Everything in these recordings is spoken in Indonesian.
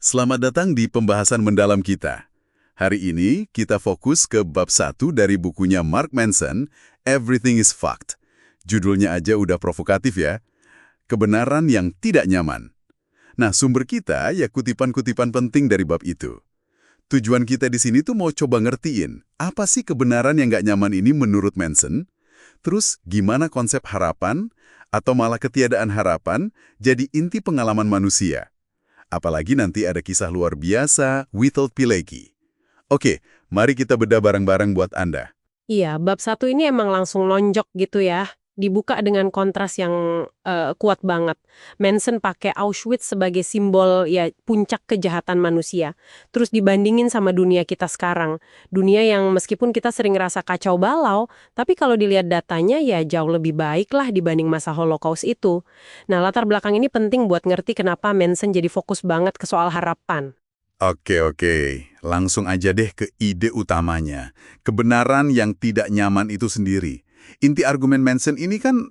Selamat datang di pembahasan mendalam kita. Hari ini kita fokus ke bab 1 dari bukunya Mark Manson, Everything is Fact. Judulnya aja udah provokatif ya. Kebenaran yang tidak nyaman. Nah, sumber kita ya kutipan-kutipan penting dari bab itu. Tujuan kita di sini tuh mau coba ngertiin, apa sih kebenaran yang nggak nyaman ini menurut Manson? Terus gimana konsep harapan, atau malah ketiadaan harapan, jadi inti pengalaman manusia? Apalagi nanti ada kisah luar biasa, Witold Pilecki. Oke, mari kita bedah bareng-bareng buat Anda. Iya, bab 1 ini emang langsung lonjok gitu ya. Dibuka dengan kontras yang kuat banget. Manson pakai Auschwitz sebagai simbol ya puncak kejahatan manusia. Terus dibandingin sama dunia kita sekarang. Dunia yang meskipun kita sering ngerasa kacau balau, tapi kalau dilihat datanya ya jauh lebih baik lah dibanding masa Holocaust itu. Nah, latar belakang ini penting buat ngerti kenapa Manson jadi fokus banget ke soal harapan. Oke. Langsung aja deh ke ide utamanya. Kebenaran yang tidak nyaman itu sendiri. Inti argumen Manson ini kan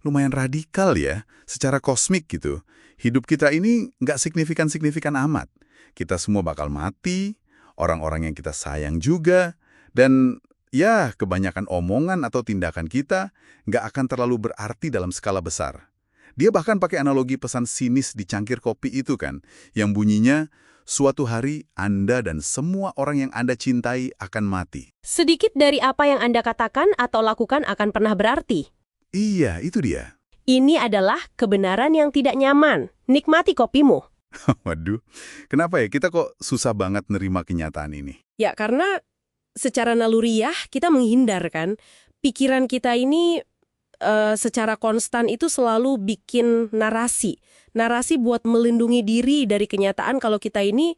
lumayan radikal ya, secara kosmik gitu. Hidup kita ini nggak signifikan-signifikan amat. Kita semua bakal mati, orang-orang yang kita sayang juga, dan ya kebanyakan omongan atau tindakan kita nggak akan terlalu berarti dalam skala besar. Dia bahkan pakai analogi pesan sinis di cangkir kopi itu kan, yang bunyinya, suatu hari Anda dan semua orang yang Anda cintai akan mati. Sedikit dari apa yang Anda katakan atau lakukan akan pernah berarti. Iya, itu dia. Ini adalah kebenaran yang tidak nyaman. Nikmati kopimu. Waduh, kenapa ya kita kok susah banget nerima kenyataan ini? Ya, karena secara naluriah kita menghindar kan. Pikiran kita ini secara konstan itu selalu bikin narasi. Narasi buat melindungi diri dari kenyataan kalau kita ini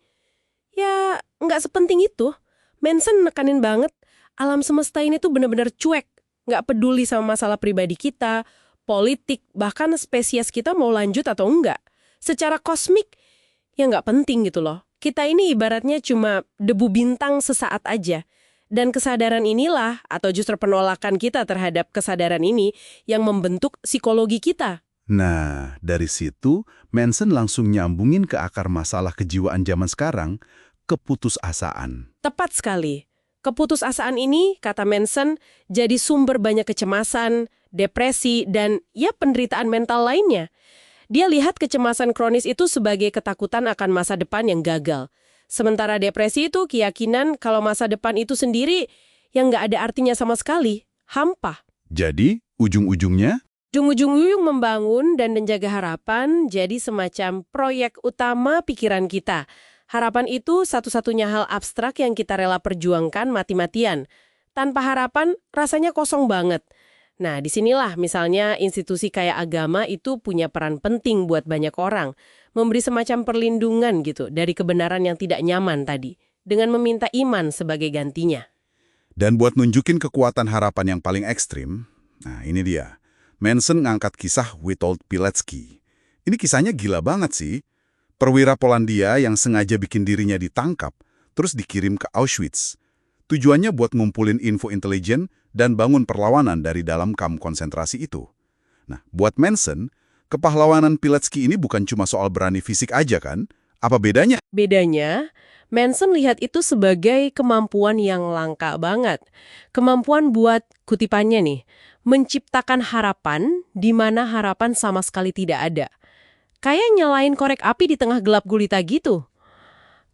ya nggak sepenting itu. Manson nekanin banget, alam semesta ini tuh benar-benar cuek. Nggak peduli sama masalah pribadi kita, politik, bahkan spesies kita mau lanjut atau enggak. Secara kosmik, ya nggak penting gitu loh. Kita ini ibaratnya cuma debu bintang sesaat aja. Dan kesadaran inilah, atau justru penolakan kita terhadap kesadaran ini, yang membentuk psikologi kita. Nah, dari situ Manson langsung nyambungin ke akar masalah kejiwaan zaman sekarang, keputusasaan. Tepat sekali. Keputusasaan ini, kata Manson, jadi sumber banyak kecemasan, depresi, dan ya penderitaan mental lainnya. Dia lihat kecemasan kronis itu sebagai ketakutan akan masa depan yang gagal. Sementara depresi itu keyakinan kalau masa depan itu sendiri yang nggak ada artinya sama sekali, hampa. Jadi, ujung-ujungnya? Ujung-ujung membangun dan menjaga harapan jadi semacam proyek utama pikiran kita. Harapan itu satu-satunya hal abstrak yang kita rela perjuangkan mati-matian. Tanpa harapan, rasanya kosong banget. Nah, disinilah misalnya institusi kayak agama itu punya peran penting buat banyak orang. Memberi semacam perlindungan gitu dari kebenaran yang tidak nyaman tadi. Dengan meminta iman sebagai gantinya. Dan buat nunjukin kekuatan harapan yang paling ekstrim, nah ini dia. Manson ngangkat kisah Witold Pilecki. Ini kisahnya gila banget sih. Perwira Polandia yang sengaja bikin dirinya ditangkap, terus dikirim ke Auschwitz. Tujuannya buat ngumpulin info intelijen dan bangun perlawanan dari dalam kamp konsentrasi itu. Nah, buat Manson, kepahlawanan Pilecki ini bukan cuma soal berani fisik aja kan? Apa bedanya? Bedanya, Manson lihat itu sebagai kemampuan yang langka banget. Kemampuan buat, kutipannya nih, menciptakan harapan di mana harapan sama sekali tidak ada. Kayak nyalain korek api di tengah gelap gulita gitu.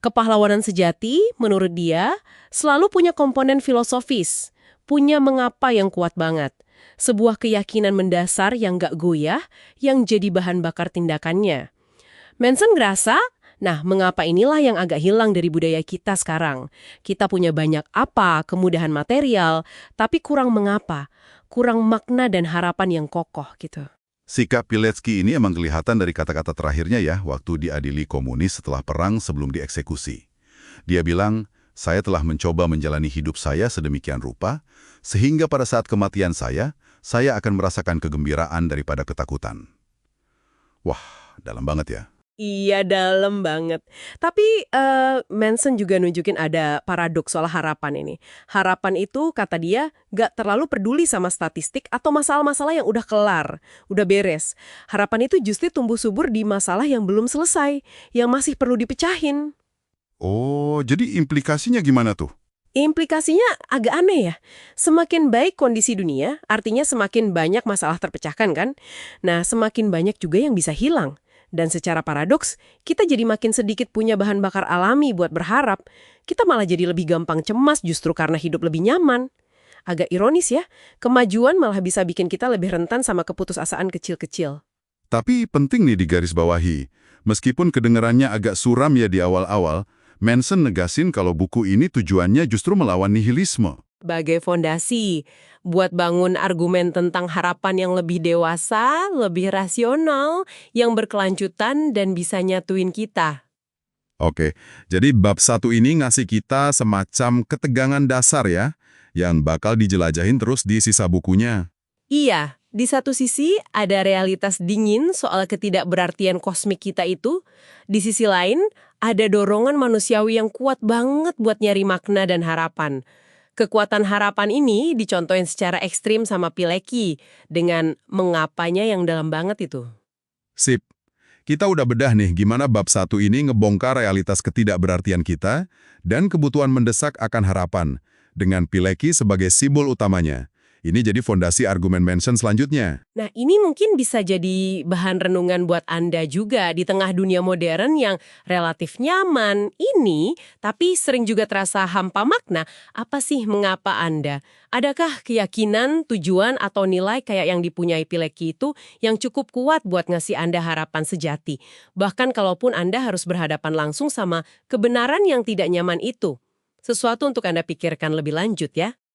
Kepahlawanan sejati, menurut dia, selalu punya komponen filosofis, punya mengapa yang kuat banget. Sebuah keyakinan mendasar yang gak goyah, yang jadi bahan bakar tindakannya. Manson ngerasa, nah mengapa inilah yang agak hilang dari budaya kita sekarang. Kita punya banyak apa, kemudahan material, tapi kurang mengapa, kurang makna dan harapan yang kokoh gitu. Sikap Pilecki ini emang kelihatan dari kata-kata terakhirnya ya, waktu diadili komunis setelah perang sebelum dieksekusi. Dia bilang, saya telah mencoba menjalani hidup saya sedemikian rupa, sehingga pada saat kematian saya akan merasakan kegembiraan daripada ketakutan. Wah, dalam banget ya. Iya, dalam banget. Tapi Manson juga nunjukin ada paradoks soal harapan ini. Harapan itu, kata dia, nggak terlalu peduli sama statistik atau masalah-masalah yang udah kelar, udah beres. Harapan itu justru tumbuh subur di masalah yang belum selesai, yang masih perlu dipecahin. Oh, jadi implikasinya gimana tuh? Implikasinya agak aneh ya. Semakin baik kondisi dunia, artinya semakin banyak masalah terpecahkan kan? Nah, semakin banyak juga yang bisa hilang. Dan secara paradoks, kita jadi makin sedikit punya bahan bakar alami buat berharap. Kita malah jadi lebih gampang cemas justru karena hidup lebih nyaman. Agak ironis ya, kemajuan malah bisa bikin kita lebih rentan sama keputusasaan kecil-kecil. Tapi penting nih digarisbawahi. Meskipun kedengarannya agak suram ya di awal-awal, Manson negasin kalau buku ini tujuannya justru melawan nihilisme. Sebagai fondasi, buat bangun argumen tentang harapan yang lebih dewasa, lebih rasional, yang berkelanjutan dan bisa nyatuin kita. Oke, jadi bab 1 ini ngasih kita semacam ketegangan dasar ya, yang bakal dijelajahin terus di sisa bukunya. Iya, di satu sisi ada realitas dingin soal ketidakberartian kosmik kita itu, di sisi lain ada dorongan manusiawi yang kuat banget buat nyari makna dan harapan. Kekuatan harapan ini dicontohin secara ekstrim sama Pilecki, dengan mengapanya yang dalam banget itu. Sip, kita udah bedah nih gimana bab 1 ini ngebongkar realitas ketidakberartian kita dan kebutuhan mendesak akan harapan, dengan Pilecki sebagai simbol utamanya. Ini jadi fondasi argumen Manson selanjutnya. Nah, ini mungkin bisa jadi bahan renungan buat Anda juga di tengah dunia modern yang relatif nyaman ini, tapi sering juga terasa hampa makna. Apa sih mengapa Anda? Adakah keyakinan, tujuan, atau nilai kayak yang dipunyai Pilecki itu yang cukup kuat buat ngasih Anda harapan sejati? Bahkan kalaupun Anda harus berhadapan langsung sama kebenaran yang tidak nyaman itu. Sesuatu untuk Anda pikirkan lebih lanjut ya.